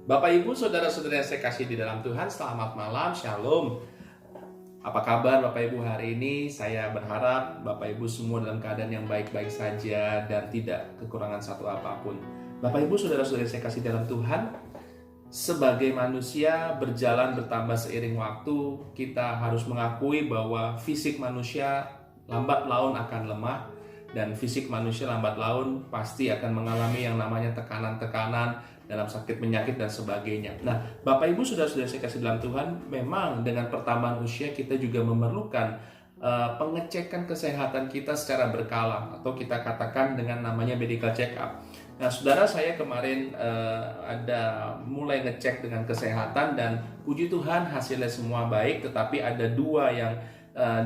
Bapak Ibu, saudara-saudara yang saya kasih di dalam Tuhan, selamat malam, shalom. Apa kabar Bapak Ibu hari ini? Saya berharap Bapak Ibu semua dalam keadaan yang baik-baik saja dan tidak kekurangan satu apapun. Bapak Ibu, saudara-saudara yang saya kasih dalam Tuhan, sebagai manusia berjalan bertambah seiring waktu, kita harus mengakui bahwa fisik manusia lambat laun akan lemah, dan fisik manusia lambat laun pasti akan mengalami yang namanya tekanan-tekanan dalam sakit penyakit dan sebagainya. Nah, Bapak Ibu saudara-saudara saya kasih dalam Tuhan, memang dengan pertambahan usia kita juga memerlukan pengecekan kesehatan kita secara berkala, atau kita katakan dengan namanya medical check up. Nah, saudara, saya kemarin ada mulai ngecek dengan kesehatan dan puji Tuhan hasilnya semua baik, tetapi ada dua yang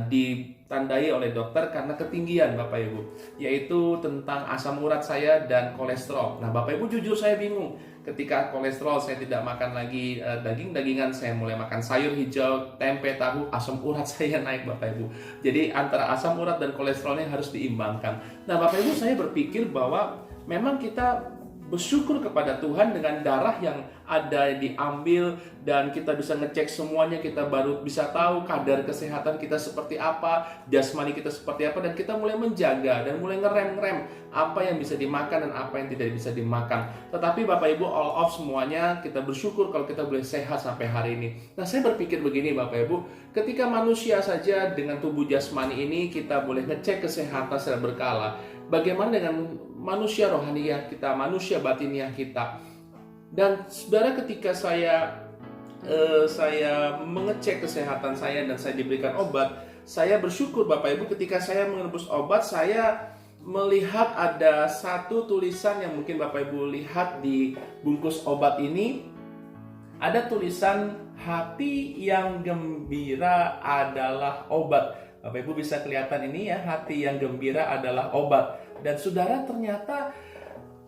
ditandai oleh dokter karena ketinggian Bapak Ibu, yaitu tentang asam urat saya dan kolesterol. Nah, Bapak Ibu, jujur saya bingung. Ketika kolesterol saya tidak makan lagi daging-dagingan, saya mulai makan sayur hijau, tempe, tahu, asam urat saya naik Bapak Ibu. Jadi antara asam urat dan kolesterolnya harus diimbangkan. Nah, Bapak Ibu, saya berpikir bahwa memang kita bersyukur kepada Tuhan dengan darah yang ada diambil dan kita bisa ngecek semuanya, kita baru bisa tahu kadar kesehatan kita seperti apa, jasmani kita seperti apa, dan kita mulai menjaga dan mulai ngerem apa yang bisa dimakan dan apa yang tidak bisa dimakan. Tetapi Bapak Ibu, all of semuanya kita bersyukur kalau kita boleh sehat sampai hari ini. Nah, saya berpikir begini Bapak Ibu, ketika manusia saja dengan tubuh jasmani ini kita boleh ngecek kesehatan secara berkala, bagaimana dengan manusia rohaniah kita, manusia batiniah kita? Dan saudara, ketika saya mengecek kesehatan saya dan saya diberikan obat, saya bersyukur Bapak Ibu, ketika saya menebus obat, saya melihat ada satu tulisan yang mungkin Bapak Ibu lihat di bungkus obat ini. Ada tulisan, hati yang gembira adalah obat. Bapak Ibu bisa kelihatan ini ya, hati yang gembira adalah obat. Dan saudara, ternyata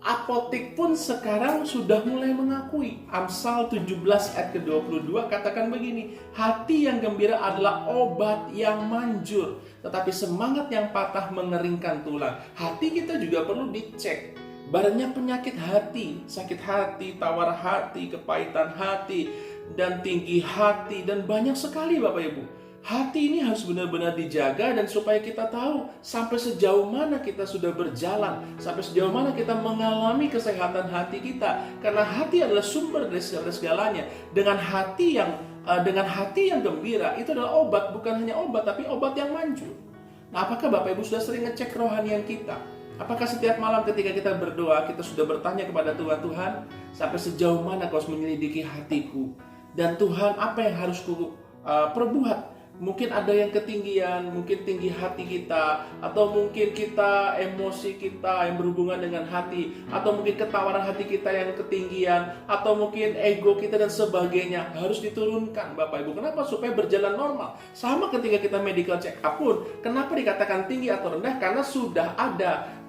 apotek pun sekarang sudah mulai mengakui. Amsal 17 ayat ke-22 katakan begini, hati yang gembira adalah obat yang manjur, tetapi semangat yang patah mengeringkan tulang. Hati kita juga perlu dicek. Banyak penyakit hati, sakit hati, tawar hati, kepahitan hati, dan tinggi hati, dan banyak sekali Bapak Ibu. Hati ini harus benar-benar dijaga, dan supaya kita tahu sampai sejauh mana kita sudah berjalan, sampai sejauh mana kita mengalami kesehatan hati kita. Karena hati adalah sumber dari segalanya. Dengan hati yang gembira, itu adalah obat, bukan hanya obat, tapi obat yang manjur. Nah, apakah Bapak Ibu sudah sering ngecek kerohanian kita? Apakah setiap malam ketika kita berdoa, kita sudah bertanya kepada Tuhan, Tuhan, sampai sejauh mana Kau menyelidiki hatiku? Dan Tuhan, apa yang harus ku perbuat? Mungkin ada yang ketinggian, mungkin tinggi hati kita, atau mungkin kita emosi kita yang berhubungan dengan hati, atau mungkin ketawaran hati kita yang ketinggian, atau mungkin ego kita dan sebagainya. Harus diturunkan Bapak Ibu. Kenapa? Supaya berjalan normal. Sama ketika kita medical check up pun, kenapa dikatakan tinggi atau rendah? Karena sudah ada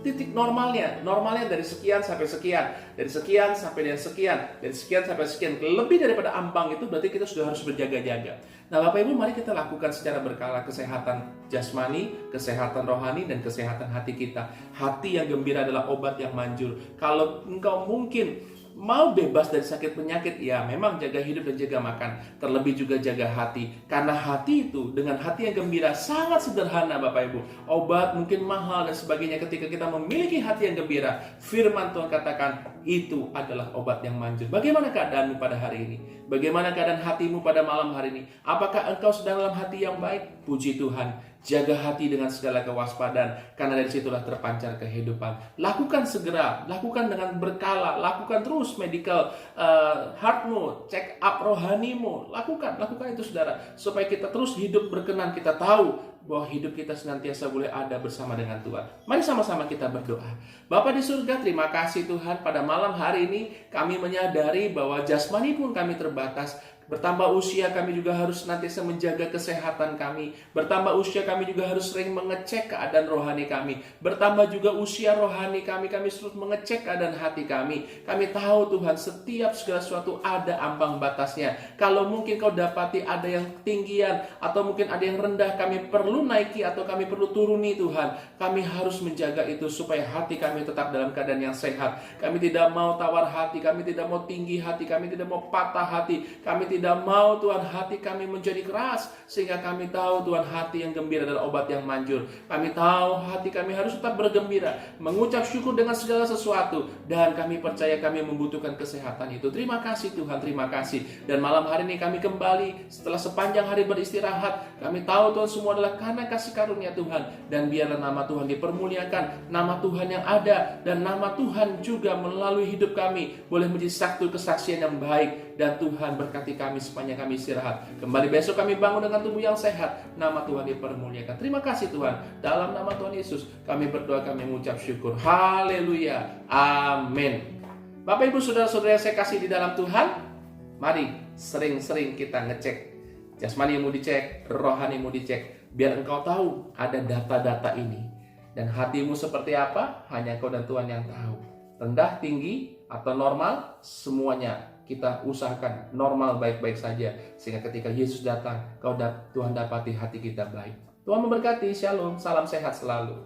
titik normalnya dari sekian sampai sekian, dari sekian sampai dengan sekian, dari sekian sampai sekian. Lebih daripada ambang itu berarti kita sudah harus berjaga-jaga. Nah Bapak Ibu, mari kita lakukan secara berkala kesehatan jasmani, kesehatan rohani, dan kesehatan hati kita. Hati yang gembira adalah obat yang manjur. Kalau engkau mungkin mau bebas dari sakit penyakit, ya memang jaga hidup dan jaga makan. Terlebih juga jaga hati. Karena hati itu, dengan hati yang gembira, sangat sederhana Bapak Ibu. Obat mungkin mahal dan sebagainya. Ketika kita memiliki hati yang gembira, firman Tuhan katakan, itu adalah obat yang manjur. Bagaimana keadaanmu pada hari ini? Bagaimana keadaan hatimu pada malam hari ini? Apakah engkau sedang dalam hati yang baik? Puji Tuhan. Jaga hati dengan segala kewaspadaan, karena dari situlah terpancar kehidupan. Lakukan segera, lakukan dengan berkala, lakukan terus medical heartmu, check up rohanimu. Lakukan itu saudara, supaya kita terus hidup berkenan. Kita tahu bahwa hidup kita senantiasa boleh ada bersama dengan Tuhan. Mari sama-sama kita berdoa. Bapa di surga, terima kasih Tuhan, pada malam hari ini kami menyadari bahwa jasmani pun kami terbatas. Bertambah usia kami juga harus senantiasa menjaga kesehatan kami. Bertambah usia kami juga harus sering mengecek keadaan rohani kami. Bertambah juga usia rohani kami terus mengecek keadaan hati kami. Kami tahu Tuhan, setiap segala sesuatu ada ambang batasnya. Kalau mungkin kau dapati ada yang ketinggian atau mungkin ada yang rendah, kami perlu naiki atau kami perlu turuni Tuhan. Kami harus menjaga itu supaya hati kami tetap dalam keadaan yang sehat. Kami tidak mau tawar hati, kami tidak mau tinggi hati, kami tidak mau patah hati. Kami tidak mau Tuhan hati kami menjadi keras, sehingga kami tahu Tuhan hati yang gembira adalah obat yang manjur. Kami tahu hati kami harus tetap bergembira, mengucap syukur dengan segala sesuatu, dan kami percaya kami membutuhkan kesehatan itu. Terima kasih Tuhan, terima kasih. Dan malam hari ini kami kembali setelah sepanjang hari beristirahat. Kami tahu Tuhan semua adalah karena kasih karunia Tuhan, dan biarlah nama Tuhan dipermuliakan, nama Tuhan yang ada, dan nama Tuhan juga melalui hidup kami boleh menjadi satu kesaksian yang baik. Dan Tuhan berkati kami sepanjang kami istirahat. Kembali besok kami bangun dengan tubuh yang sehat. Nama Tuhan dipermuliakan. Terima kasih Tuhan. Dalam nama Tuhan Yesus kami berdoa, kami mengucap syukur. Haleluya. Amin. Bapak Ibu Saudara-saudara yang saya kasih di dalam Tuhan, mari sering-sering kita ngecek. Jasmanimu dicek, rohanimu dicek. Biar engkau tahu ada data-data ini. Dan hatimu seperti apa, hanya kau dan Tuhan yang tahu. Rendah, tinggi, atau normal, semuanya kita usahakan normal baik-baik saja, sehingga ketika Yesus datang, Tuhan dapati hati kita baik. Tuhan memberkati. Shalom, salam sehat selalu.